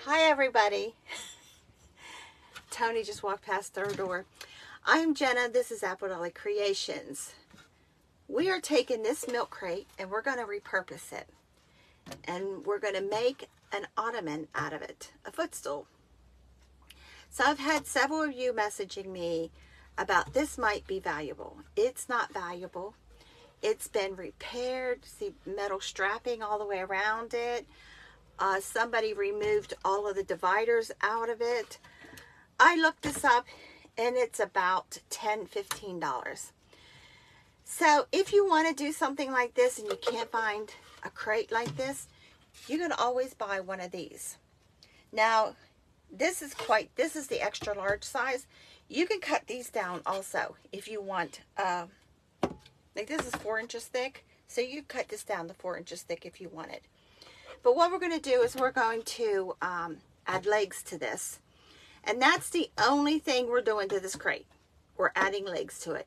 Hi everybody. Tony just walked past our door. I'm Jenna. This is Apple Dolly Creations. We are taking this milk crate and we're going to repurpose it. And we're going to make an ottoman out of it, a footstool. So I've had several of you messaging me about this might be valuable. It's not valuable. It's been repaired. See metal strapping all the way around it. Somebody removed all of the dividers out of it. I looked this up and it's about $10–15. So if you want to do something like this and you can't find a crate like this, you can always buy one of these. Now, this is the extra large size. You can cut these down also if you want. Like this is 4 inches thick, so you cut this down to 4 inches thick if you want it. But what we're going to do is we're going to add legs to this. And that's the only thing we're doing to this crate. We're adding legs to it.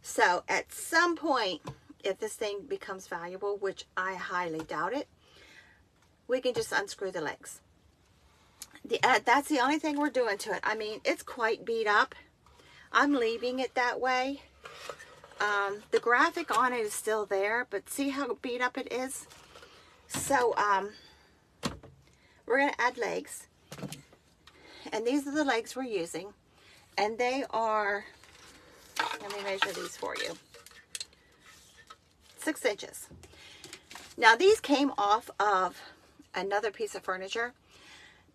So at some point, if this thing becomes valuable, which I highly doubt it, we can just unscrew the legs. That's the only thing we're doing to it. I mean, it's quite beat up. I'm leaving it that way. The graphic on it is still there, but see how beat up it is? So, we're going to add legs. And these are the legs we're using. And they are, let me measure these for you, 6 inches. Now, these came off of another piece of furniture.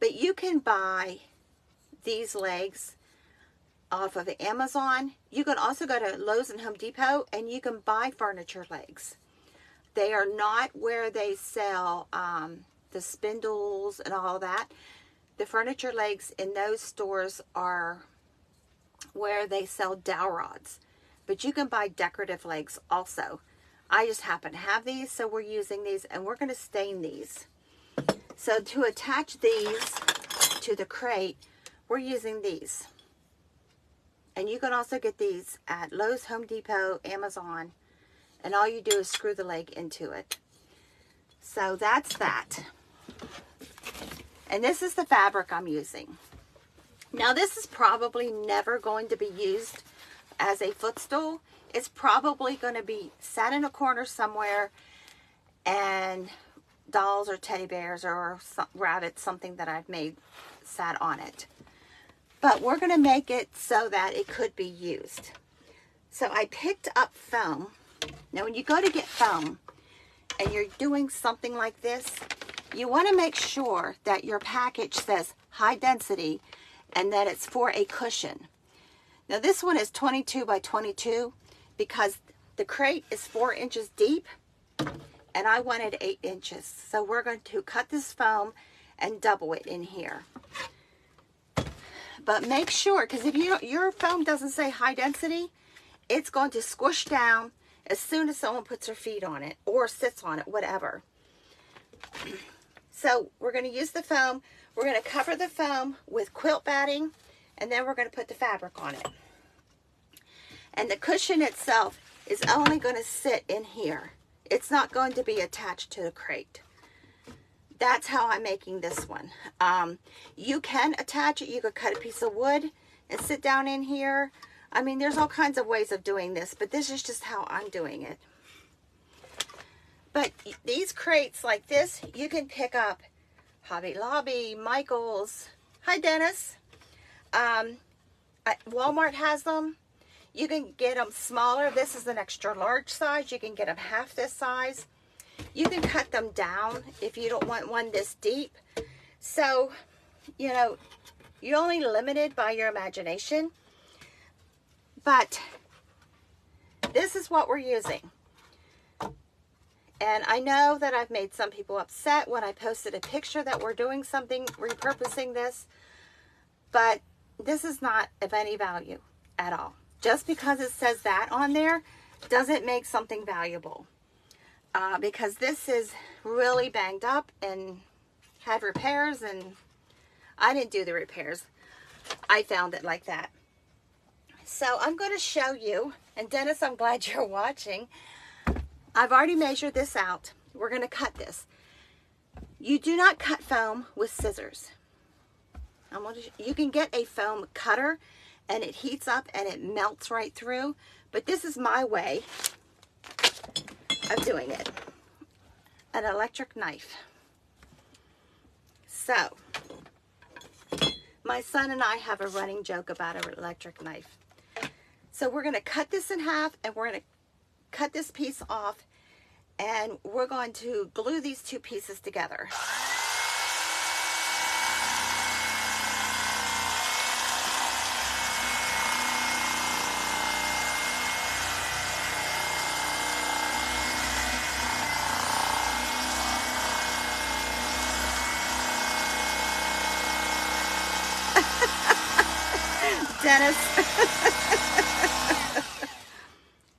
But you can buy these legs off of Amazon. You can also go to Lowe's and Home Depot and you can buy furniture legs. They are not where they sell the spindles and all that. The furniture legs in those stores are where they sell dowel rods. But you can buy decorative legs also. I just happen to have these, so we're using these and we're going to stain these. So to attach these to the crate, we're using these. And you can also get these at Lowe's, Home Depot, Amazon. And all you do is screw the leg into it. So that's that. And this is the fabric I'm using. Now this is probably never going to be used as a footstool. It's probably going to be sat in a corner somewhere and dolls or teddy bears or rabbits, something that I've made, sat on it. But we're going to make it so that it could be used. So I picked up foam. Now when you go to get foam and you're doing something like this, you want to make sure that your package says high density and that it's for a cushion. Now this one is 22 by 22 because the crate is 4 inches deep and I wanted 8 inches. So we're going to cut this foam and double it in here. But make sure, because if your foam doesn't say high density, it's going to squish down as soon as someone puts their feet on it or sits on it, whatever. So we're going to use the foam. We're going to cover the foam with quilt batting, and then we're going to put the fabric on it. And the cushion itself is only going to sit in here. It's not going to be attached to the crate. That's how I'm making this one. You can attach it. You could cut a piece of wood and sit down in here. I mean, there's all kinds of ways of doing this, but this is just how I'm doing it. But these crates like this, you can pick up Hobby Lobby, Michael's. Hi, Dennis. Walmart has them. You can get them smaller. This is an extra large size. You can get them half this size. You can cut them down if you don't want one this deep. So, you know, you're only limited by your imagination. But this is what we're using. And I know that I've made some people upset when I posted a picture that we're doing something, repurposing this. But this is not of any value at all. Just because it says that on there doesn't make something valuable. Because this is really banged up and had repairs, and I didn't do the repairs. I found it like that. So I'm going to show you, and Dennis, I'm glad you're watching. I've already measured this out. We're going to cut this. You do not cut foam with scissors. You can get a foam cutter and it heats up and it melts right through, but this is my way of doing it. An electric knife. So, my son and I have a running joke about an electric knife. So we're going to cut this in half, and we're going to cut this piece off, and we're going to glue these two pieces together. Dennis.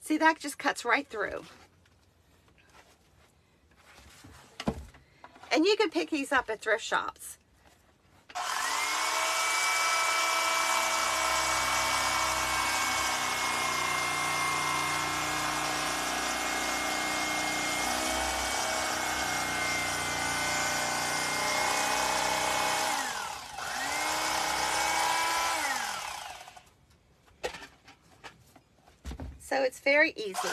See, that just cuts right through. And you can pick these up at thrift shops. So it's very easy.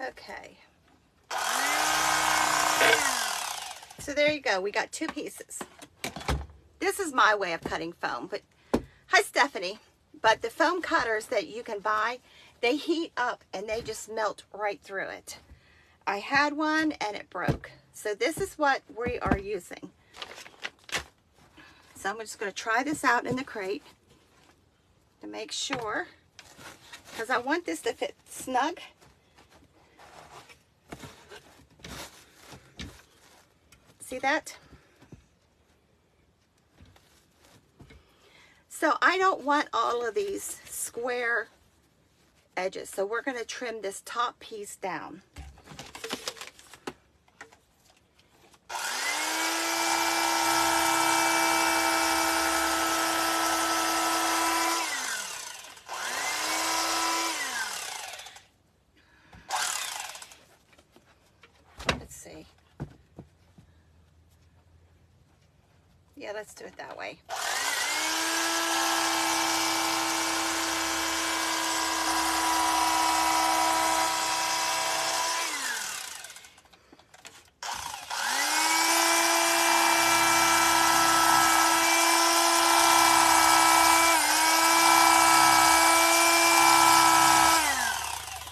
Okay. So there you go. We got two pieces. This is my way of cutting foam. But hi, Stephanie. But the foam cutters that you can buy, they heat up and they just melt right through it. I had one and it broke. So this is what we are using. So I'm just going to try this out in the crate to make sure, because I want this to fit snug. See that? So I don't want all of these square edges. So we're going to trim this top piece down. Let's see. Yeah, let's do it that way.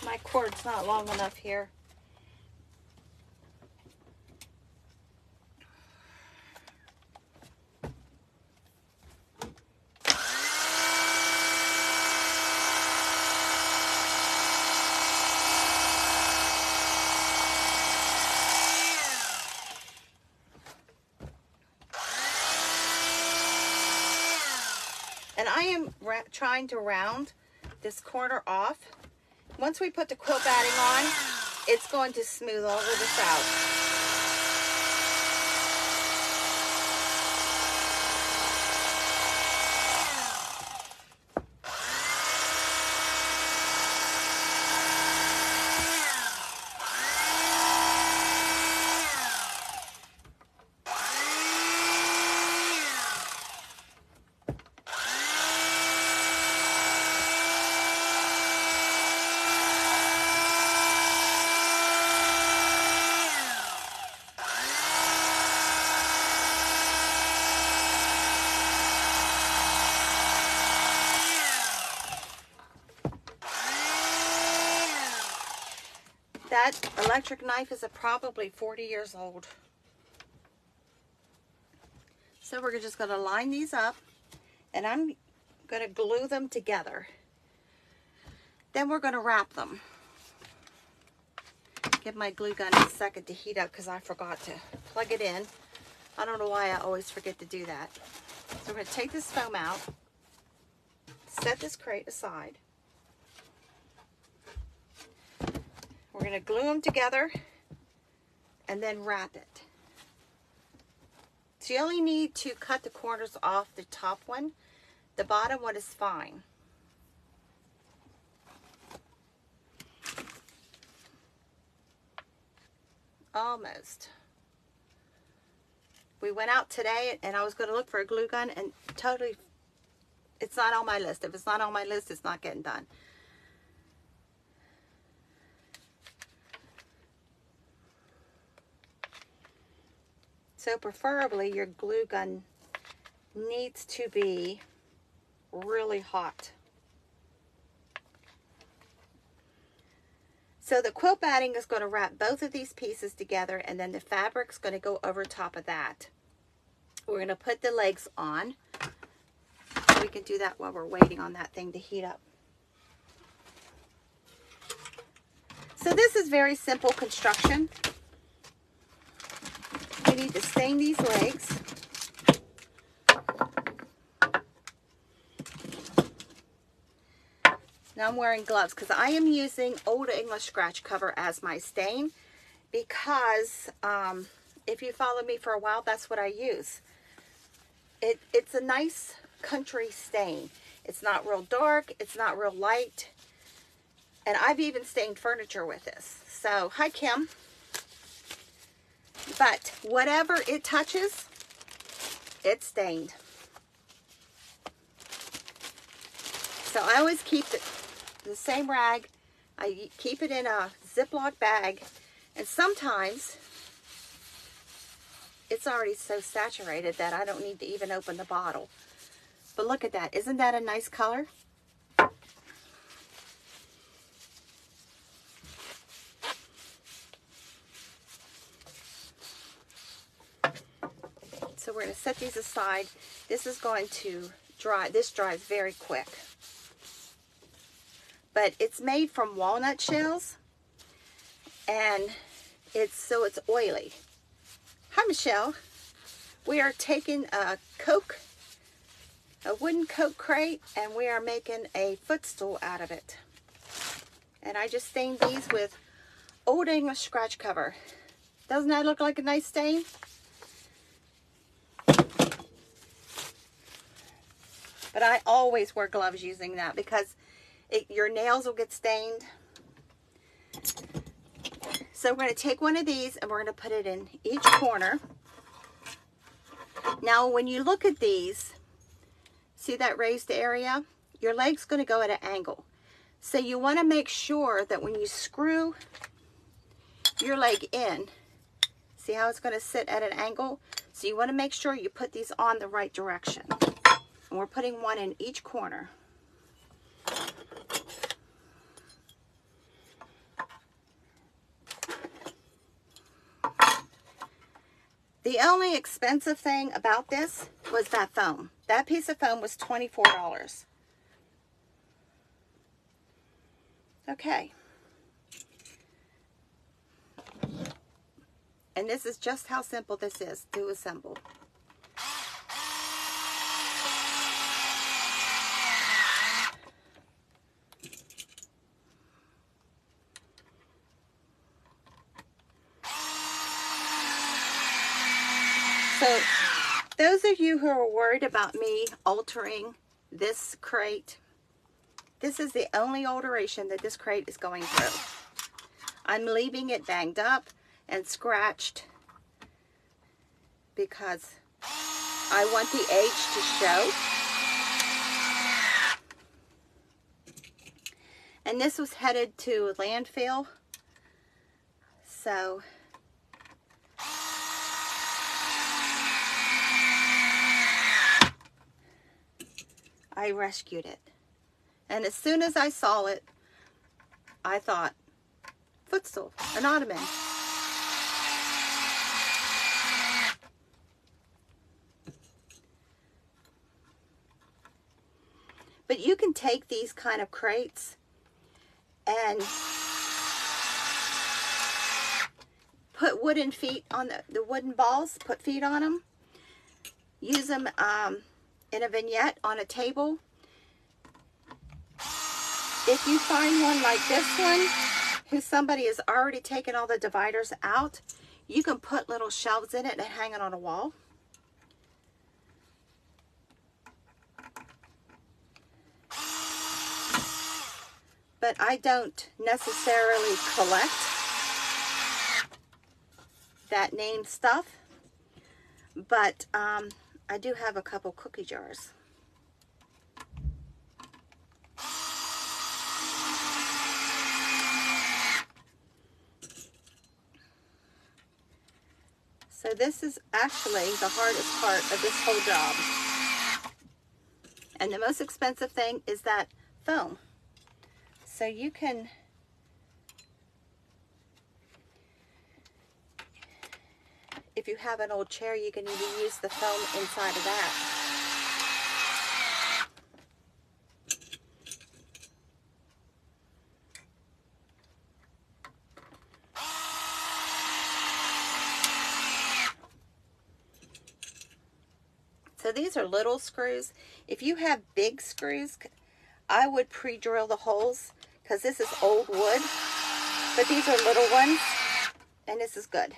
My cord's not long enough here. And I am trying to round this corner off. Once we put the quilt batting on, it's going to smooth all of this out. That electric knife is probably 40 years old. So we're just going to line these up, and I'm going to glue them together. Then we're going to wrap them. Give my glue gun a second to heat up because I forgot to plug it in. I don't know why I always forget to do that. So we're going to take this foam out, set this crate aside. We're going to glue them together and then wrap it. So you only need to cut the corners off the top one. The bottom one is fine. Almost. We went out today and I was going to look for a glue gun and totally, it's not on my list. If it's not on my list, it's not getting done. So preferably your glue gun needs to be really hot. So the quilt batting is going to wrap both of these pieces together, and then the fabric's going to go over top of that. We're going to put the legs on. We can do that while we're waiting on that thing to heat up. So this is very simple construction. We need to stain these legs. Now I'm wearing gloves because I am using Old English scratch cover as my stain, because if you follow me for a while, that's what I use. It's a nice country stain. It's not real dark, it's not real light, and I've even stained furniture with this. So, hi Kim. But whatever it touches, it's stained. So I always keep the same rag. I keep it in a Ziploc bag, and sometimes it's already so saturated that I don't need to even open the bottle. But look at that. Isn't that a nice color? So we're going to set these aside. This is going to dry. This dries very quick. But it's made from walnut shells, and it's oily. Hi Michelle. We are taking a wooden Coke crate, and we are making a footstool out of it. And I just stained these with Old English scratch cover. Doesn't that look like a nice stain? But I always wear gloves using that because your nails will get stained. So we're going to take one of these and we're going to put it in each corner. Now when you look at these, see that raised area? Your leg's going to go at an angle. So you want to make sure that when you screw your leg in, see how it's going to sit at an angle? So you want to make sure you put these on the right direction. And we're putting one in each corner. The only expensive thing about this was that foam. That piece of foam was $24. Okay. And this is just how simple this is to assemble. So those of you who are worried about me altering this crate, this is the only alteration that this crate is going through. I'm leaving it banged up and scratched because I want the age to show. And this was headed to a landfill. So I rescued it. And as soon as I saw it, I thought, footstool, an ottoman. But you can take these kind of crates and put wooden feet on the wooden balls, put feet on them. Use them in a vignette on a table. If you find one like this one, who somebody has already taken all the dividers out, you can put little shelves in it and hang it on a wall. But I don't necessarily collect that name stuff, but I do have a couple cookie jars. So this is actually the hardest part of this whole job. And the most expensive thing is that foam. So you can if you have an old chair, you can even use the foam inside of that. So these are little screws. If you have big screws, I would pre-drill the holes because this is old wood, but these are little ones and this is good.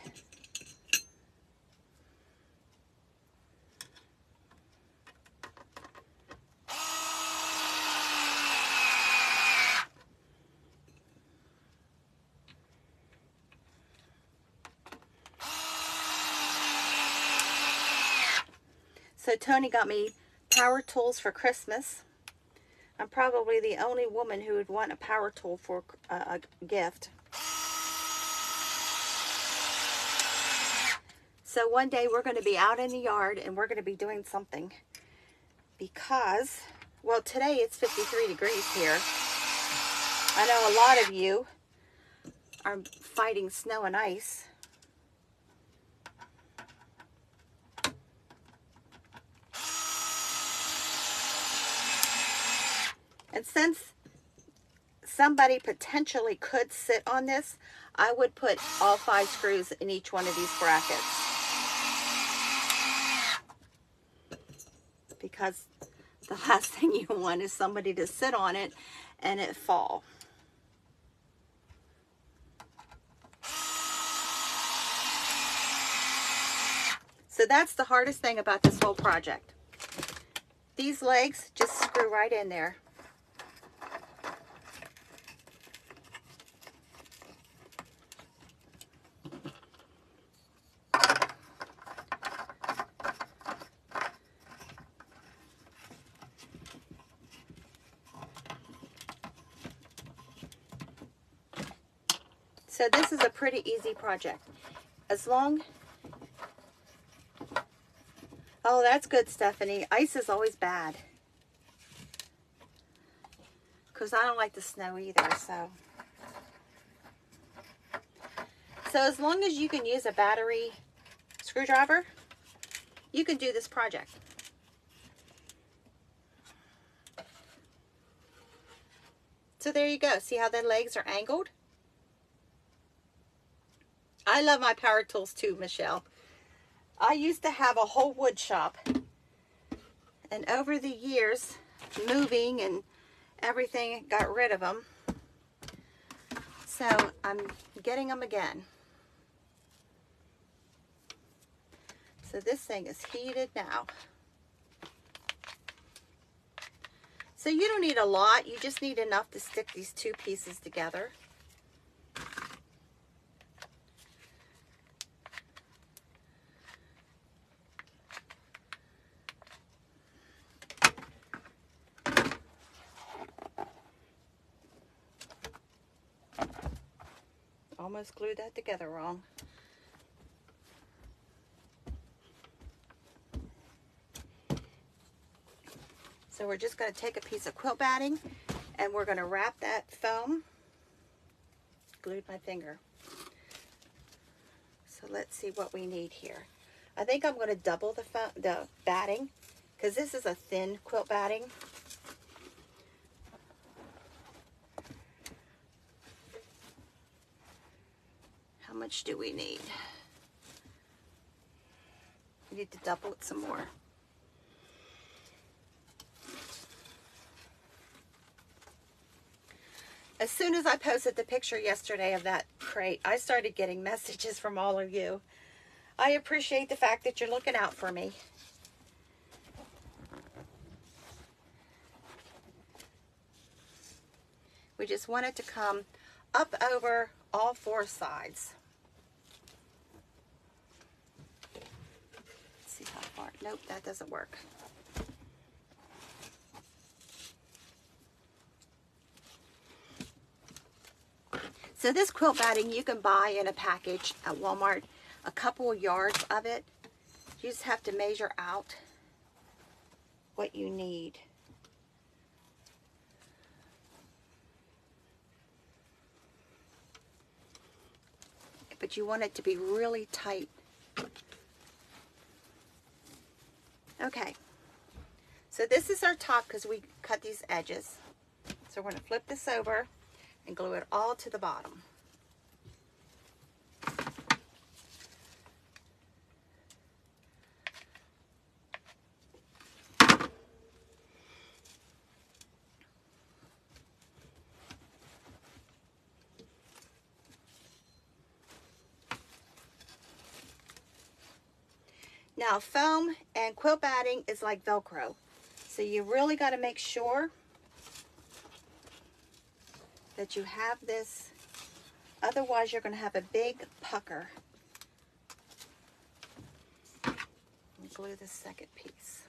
So Tony got me power tools for Christmas. I'm probably the only woman who would want a power tool for a gift. So one day we're going to be out in the yard and we're going to be doing something because, well, today it's 53 degrees here. I know a lot of you are fighting snow and ice. And since somebody potentially could sit on this, I would put all 5 screws in each one of these brackets. Because the last thing you want is somebody to sit on it and it fall. So that's the hardest thing about this whole project. These legs just screw right in there. So this is a pretty easy project. As long... Oh, that's good, Stephanie. Ice is always bad. Because I don't like the snow either, so... So as long as you can use a battery screwdriver, you can do this project. So there you go. See how the legs are angled? I love my power tools too, Michelle. I used to have a whole wood shop. And over the years, moving and everything, got rid of them. So I'm getting them again. So this thing is heated now. So you don't need a lot. You just need enough to stick these 2 pieces together. Almost glued that together wrong. So we're just going to take a piece of quilt batting and we're going to wrap that foam. Glued my finger. So let's see what we need here. I think I'm going to double the batting because this is a thin quilt batting. How much do we need? We need to double it some more. As soon as I posted the picture yesterday of that crate, I started getting messages from all of you. I appreciate the fact that you're looking out for me. We just want it to come up over all four sides. Let's see how far. Nope, that doesn't work. So this quilt batting you can buy in a package at Walmart, a couple of yards of it. You just have to measure out what you need. But you want it to be really tight. Okay, so this is our top because we cut these edges. So we're going to flip this over and glue it all to the bottom. Now foam and quilt batting is like Velcro. So you really got to make sure that you have this, otherwise you're going to have a big pucker. And glue the second piece.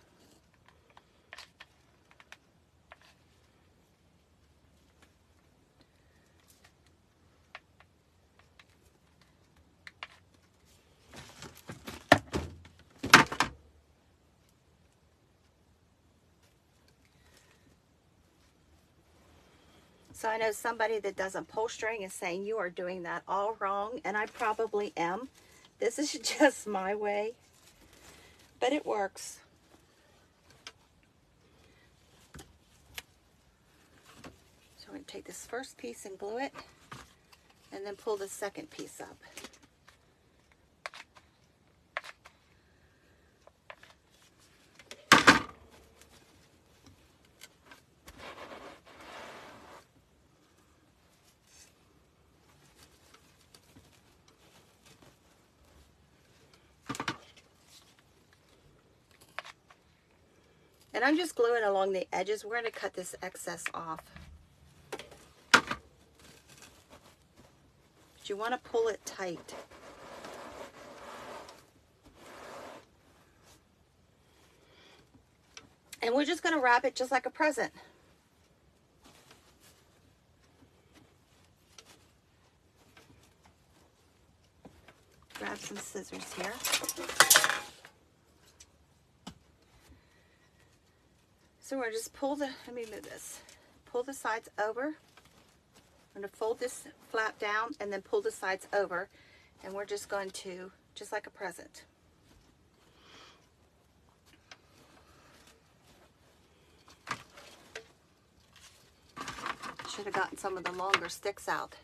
So I know somebody that does upholstering is saying you are doing that all wrong, and I probably am. This is just my way, but it works. So we're going to take this first piece and glue it, and then pull the second piece up. And I'm just gluing along the edges. We're going to cut this excess off. But you want to pull it tight. And we're just going to wrap it just like a present. Grab some scissors here. So we're just pull the, let me move this. Pull the sides over. I'm going to fold this flap down and then pull the sides over. And we're just going to, just like a present. Should have gotten some of the longer sticks out.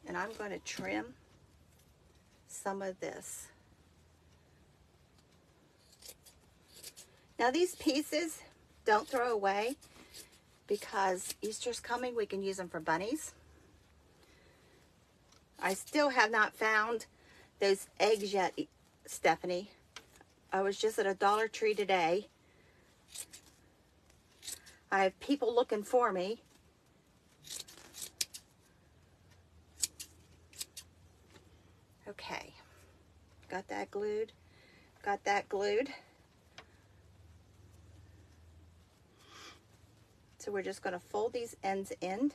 And I'm going to trim some of this. Now these pieces, don't throw away, because Easter's coming. We can use them for bunnies. I still have not found those eggs yet, Stephanie. I was just at a Dollar Tree today. I have people looking for me. Okay, got that glued, got that glued. So we're just going to fold these ends in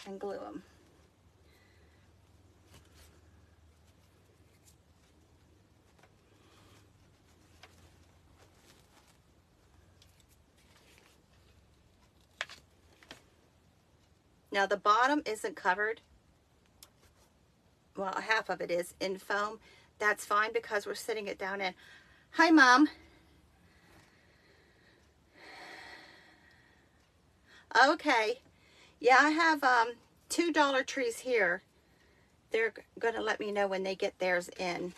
and glue them. Now the bottom isn't covered. Well, half of it is in foam. That's fine because we're sitting it down in. Hi, Mom. Okay. Yeah, I have two Dollar Trees here. They're going to let me know when they get theirs in.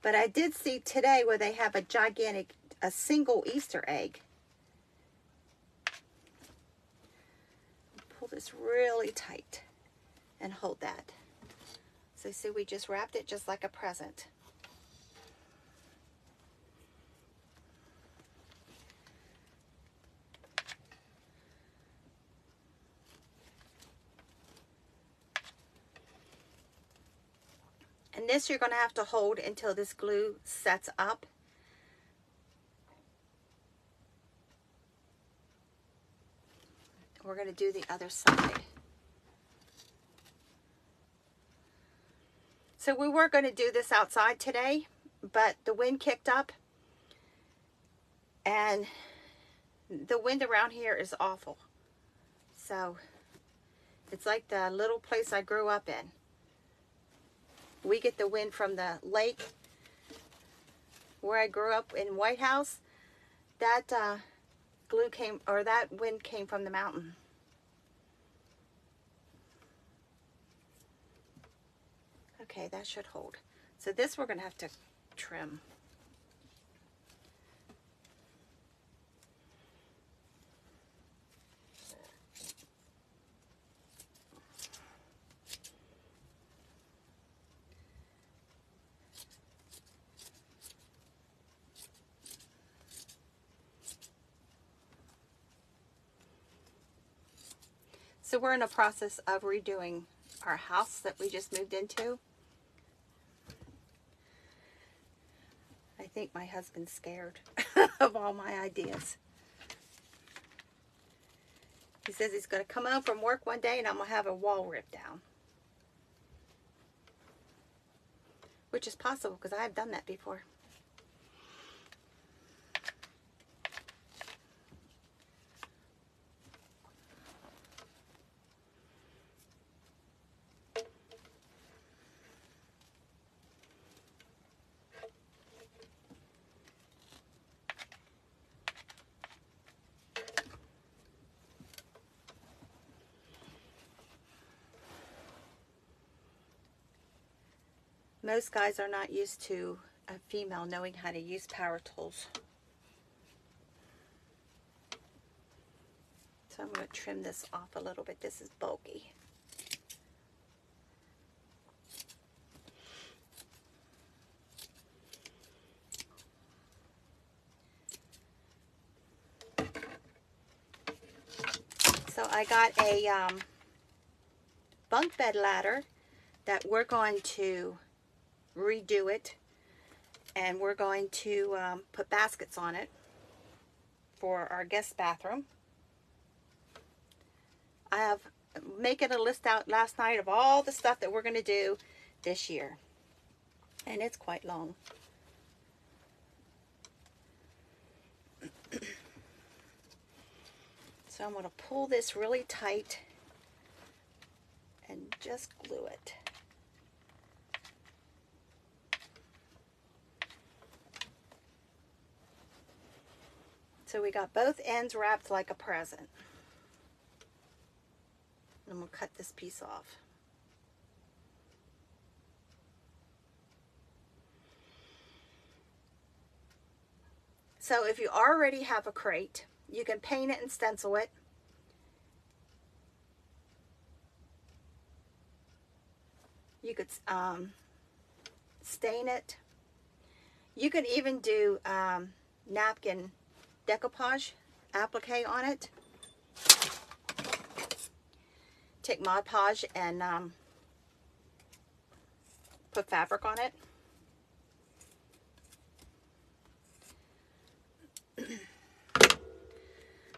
But I did see today where they have a single Easter egg. Pull this really tight and hold that. So see, we just wrapped it just like a present. And this you're going to have to hold until this glue sets up. We're going to do the other side. So we were going to do this outside today, but the wind kicked up. And the wind around here is awful. So it's like the little place I grew up in. We get the wind from the lake where I grew up in White House. That that wind came from the mountain. Okay, that should hold. So this we're going to have to trim. So we're in a process of redoing our house that we just moved into. I think my husband's scared of all my ideas. He says he's going to come home from work one day and I'm going to have a wall ripped down. Which is possible because I have done that before. Most guys are not used to a female knowing how to use power tools. So I'm going to trim this off a little bit. This is bulky. So I got a bunk bed ladder that we're going to redo it, and we're going to put baskets on it for our guest bathroom. I have making a list out last night of all the stuff that we're going to do this year, and it's quite long. So I'm going to pull this really tight and just glue it. So we got both ends wrapped like a present. I'm going to cut this piece off. So if you already have a crate, you can paint it and stencil it. You could stain it. You could even do napkin decoupage applique on it. Take Mod Podge and put fabric on it.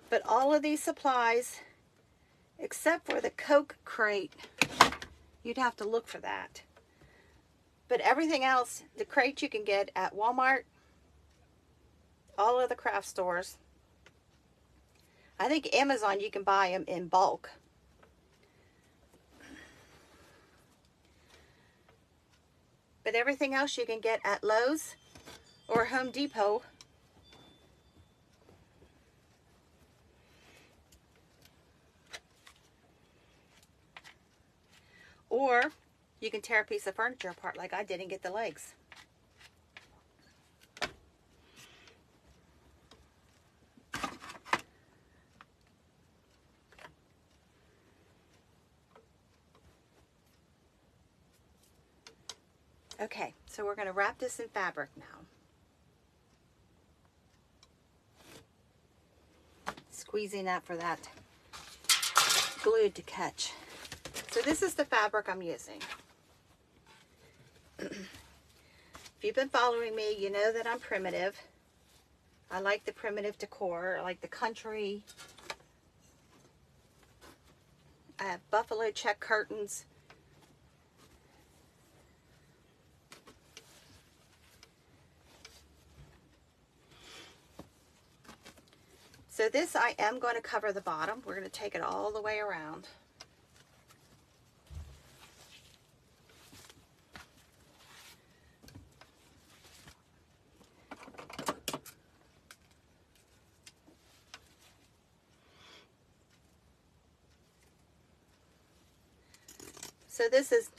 But all of these supplies, except for the Coke crate, you'd have to look for that. But everything else, the crate you can get at Walmart, all of the craft stores. I think Amazon, you can buy them in bulk. But everything else you can get at Lowe's or Home Depot. Or you can tear a piece of furniture apart like I did and get the legs. Okay, so we're going to wrap this in fabric now. Squeezing that for that glue to catch. So this is the fabric I'm using. If you've been following me, you know that I'm primitive. I like the primitive decor. I like the country. I have buffalo check curtains. So this, I am going to cover the bottom. We're going to take it all the way around. So this is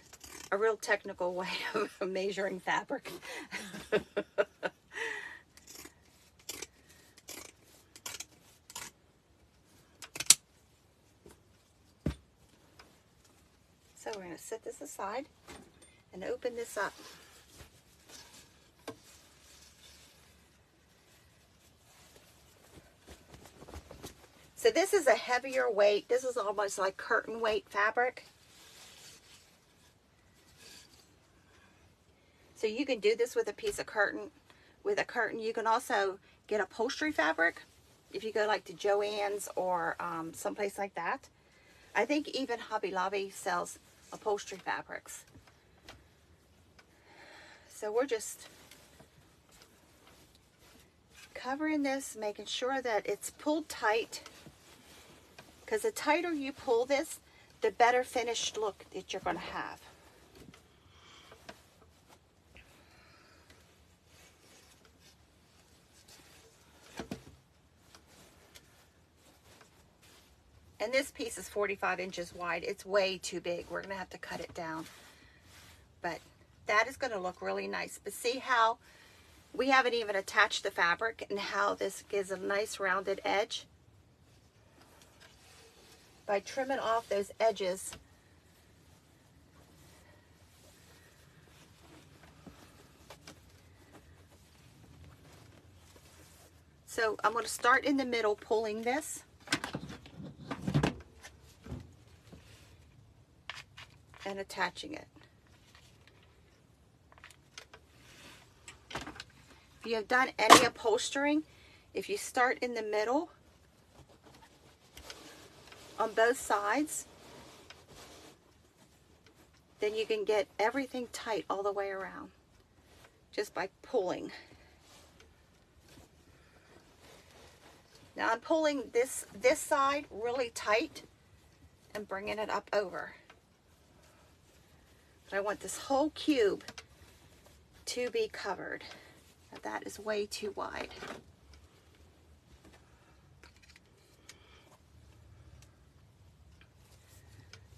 a real technical way of measuring fabric. So we're going to set this aside and open this up. So this is a heavier weight. This is almost like curtain weight fabric. So you can do this with a piece of curtain. With a curtain, you can also get upholstery fabric if you go like to Joann's or someplace like that. I think even Hobby Lobby sells upholstery fabrics. So we're just covering this, making sure that it's pulled tight, because the tighter you pull this, the better finished look that you're going to have. And this piece is 45 inches wide. It's way too big. We're going to have to cut it down. But that is going to look really nice. But see how we haven't even attached the fabric and how this gives a nice rounded edge? By trimming off those edges. So I'm going to start in the middle pulling this. And attaching it. If you have done any upholstering, if you start in the middle on both sides, then you can get everything tight all the way around just by pulling. Now I'm pulling this side really tight and bringing it up over. I want this whole cube to be covered. But that is way too wide.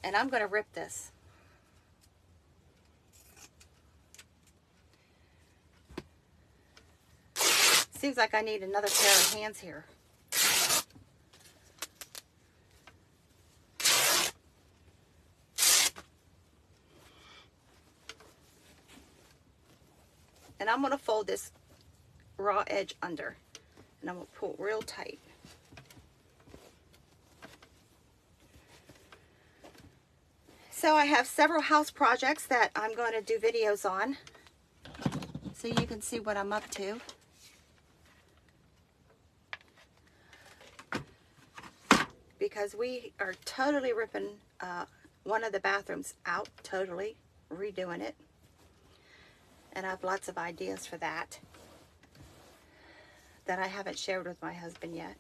And I'm going to rip this. Seems like I need another pair of hands here. And I'm going to fold this raw edge under. And I'm going to pull real tight. So I have several house projects that I'm going to do videos on. So you can see what I'm up to. Because we are totally ripping one of the bathrooms out. Totally redoing it. And I have lots of ideas for that I haven't shared with my husband yet.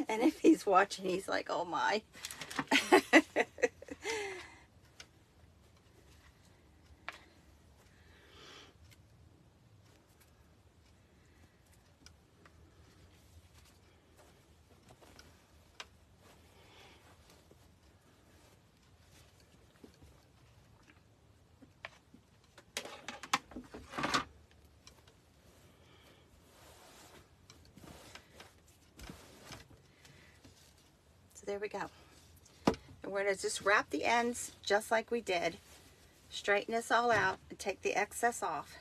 And if he's watching, he's like, oh my. So there we go. And we're going to just wrap the ends just like we did. Straighten this all out and take the excess off.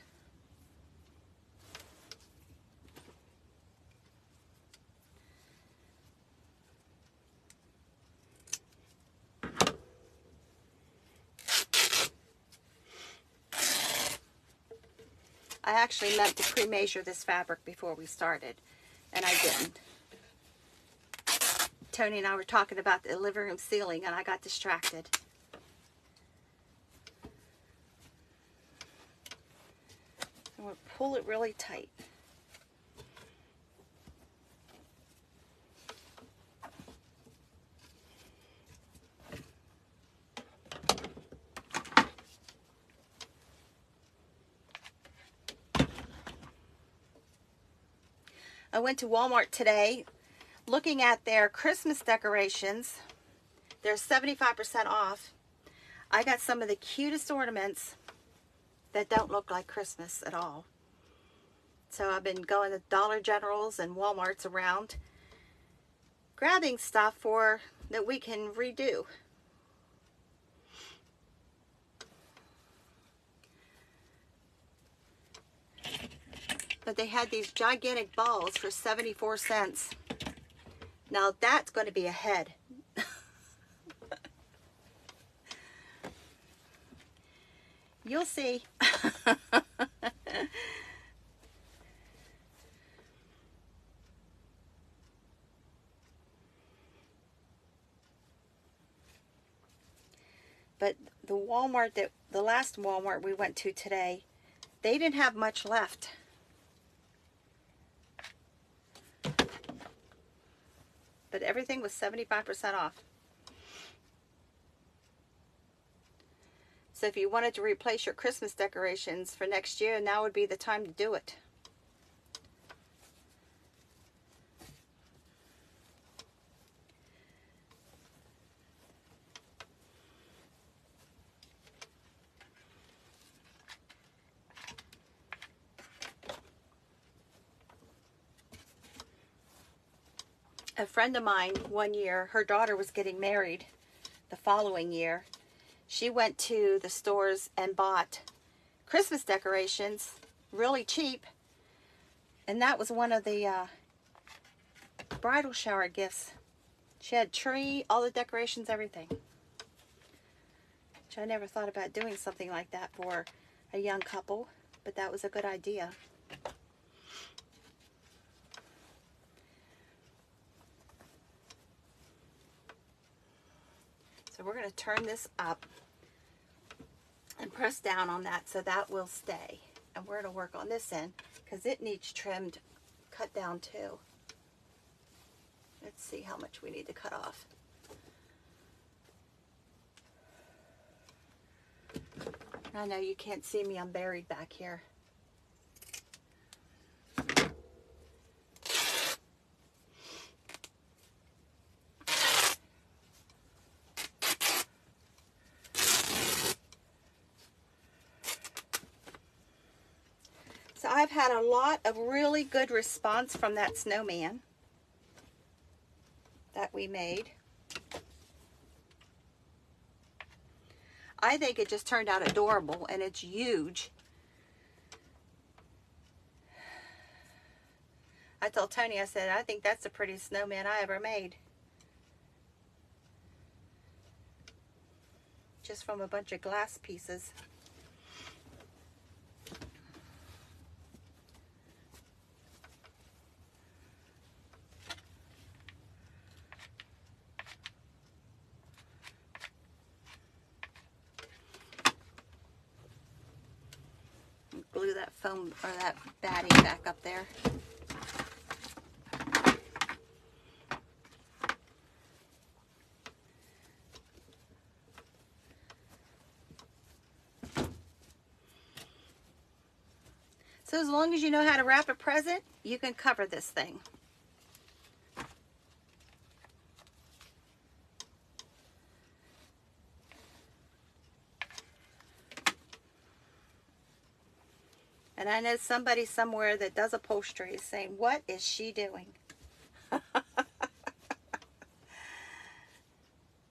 I actually meant to pre-measure this fabric before we started, and I didn't. Tony and I were talking about the living room ceiling, and I got distracted. And we'll pull it really tight. I went to Walmart today looking at their Christmas decorations. They're 75% off. I got some of the cutest ornaments that don't look like Christmas at all. So I've been going to Dollar Generals and Walmarts around grabbing stuff that we can redo. But they had these gigantic balls for 74 cents. Now that's going to be a head. You'll see. But the last Walmart we went to today, they didn't have much left. But everything was 75% off. So if you wanted to replace your Christmas decorations for next year, now would be the time to do it. A friend of mine, one year, her daughter was getting married the following year. She went to the stores and bought Christmas decorations really cheap. And that was one of the bridal shower gifts. She had tree, all the decorations, everything. Which I never thought about doing something like that for a young couple, but that was a good idea. So we're going to turn this up and press down on that so that will stay. And we're going to work on this end because it needs trimmed, cut down too. Let's see how much we need to cut off. I know you can't see me, I'm buried back here. So I've had a lot of really good response from that snowman that we made. I think it just turned out adorable, and it's huge. I told Tony, I said, I think that's the prettiest snowman I ever made. Just from a bunch of glass pieces. Glue that foam or that batting back up there. So as long as you know how to wrap a present, you can cover this thing. And I know somebody somewhere that does upholstery is saying, what is she doing?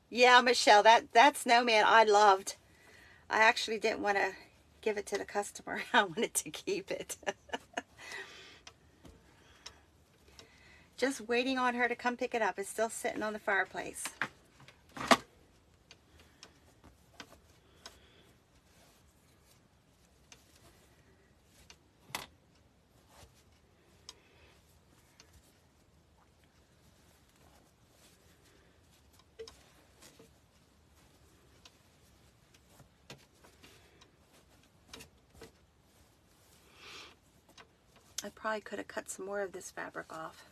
Yeah, Michelle, that snowman I loved. I actually didn't want to give it to the customer. I wanted to keep it. Just waiting on her to come pick it up. It's still sitting on the fireplace. I probably could have cut some more of this fabric off.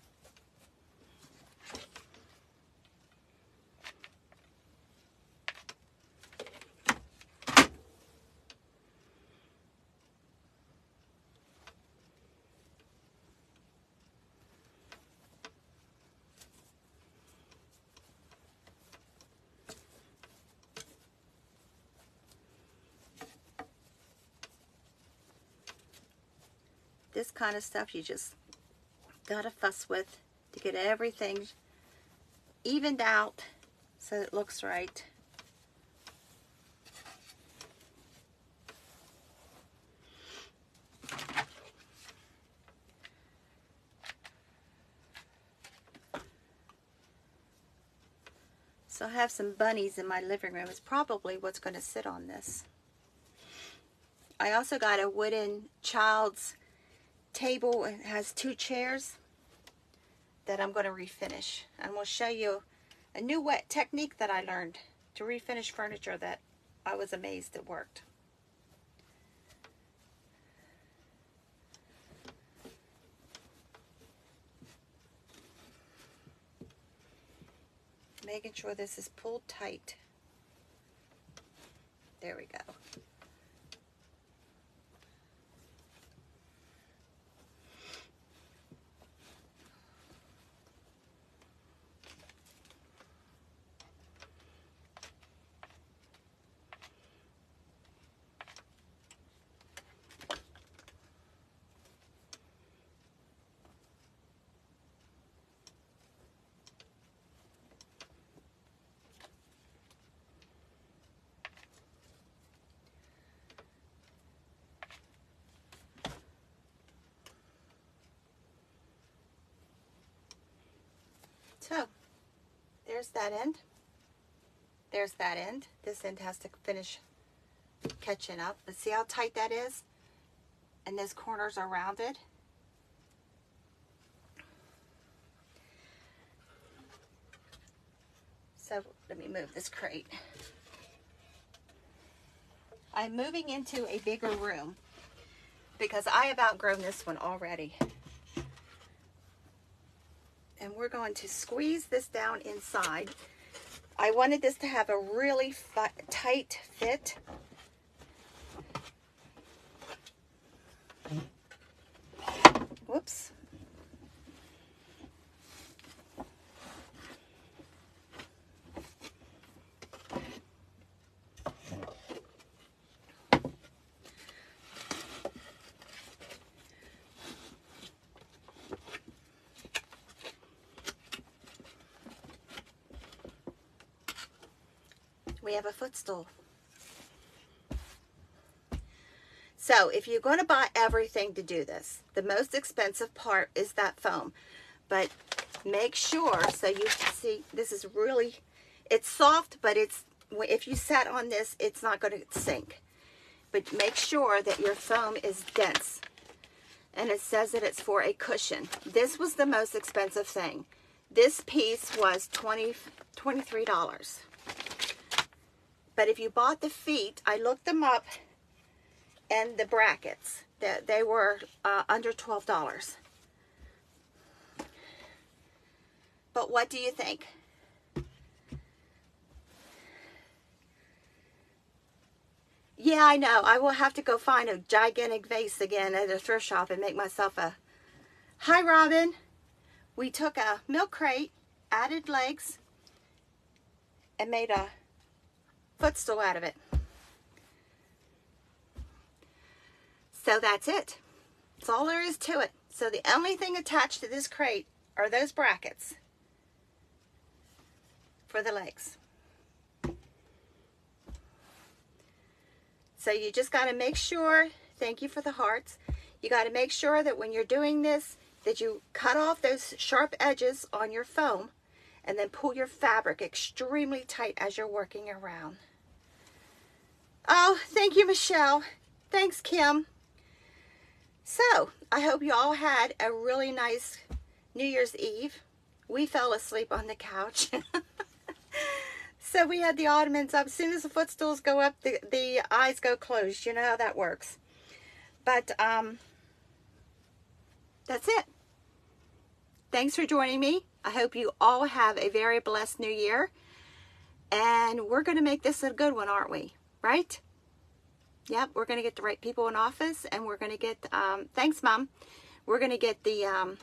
This kind of stuff you just gotta fuss with to get everything evened out so it looks right. So I have some bunnies in my living room. It's probably what's going to sit on this. I also got a wooden child's table. It has 2 chairs that I'm going to refinish. And we'll show you a new wet technique that I learned to refinish furniture that I was amazed it worked. Making sure this is pulled tight. There we go. So, there's that end. There's that end. This end has to finish catching up. But see how tight that is? And those corners are rounded. So, let me move this crate. I'm moving into a bigger room because I have outgrown this one already. And we're going to squeeze this down inside. I wanted this to have a really tight fit. Whoops. We have a footstool. So if you're going to buy everything to do this, the most expensive part is that foam. But make sure, so you see, this is really, it's soft, but it's, if you sat on this, it's not going to sink. But make sure that your foam is dense. And it says that it's for a cushion. This was the most expensive thing. This piece was $23. But if you bought the feet, I looked them up, and the brackets, they were under $12. But what do you think? Yeah, I know. I will have to go find a gigantic vase again at a thrift shop and make myself a... Hi, Robin. We took a milk crate, added legs, and made a footstool out of it. So that's it. That's all there is to it. So the only thing attached to this crate are those brackets for the legs. So you just got to make sure, thank you for the hearts, you got to make sure that when you're doing this, that you cut off those sharp edges on your foam and then pull your fabric extremely tight as you're working around. Oh, thank you, Michelle. Thanks, Kim. So, I hope you all had a really nice New Year's Eve. We fell asleep on the couch. So we had the ottomans up. As soon as the footstools go up, the eyes go closed. You know how that works. But that's it. Thanks for joining me. I hope you all have a very blessed new year. And we're going to make this a good one, aren't we? Right? Yep, we're going to get the right people in office. And we're going to get, thanks, Mom. We're going to get the,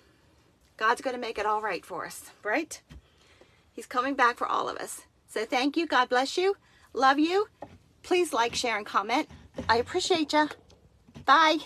God's going to make it all right for us. Right? He's coming back for all of us. So thank you. God bless you. Love you. Please like, share, and comment. I appreciate you. Bye.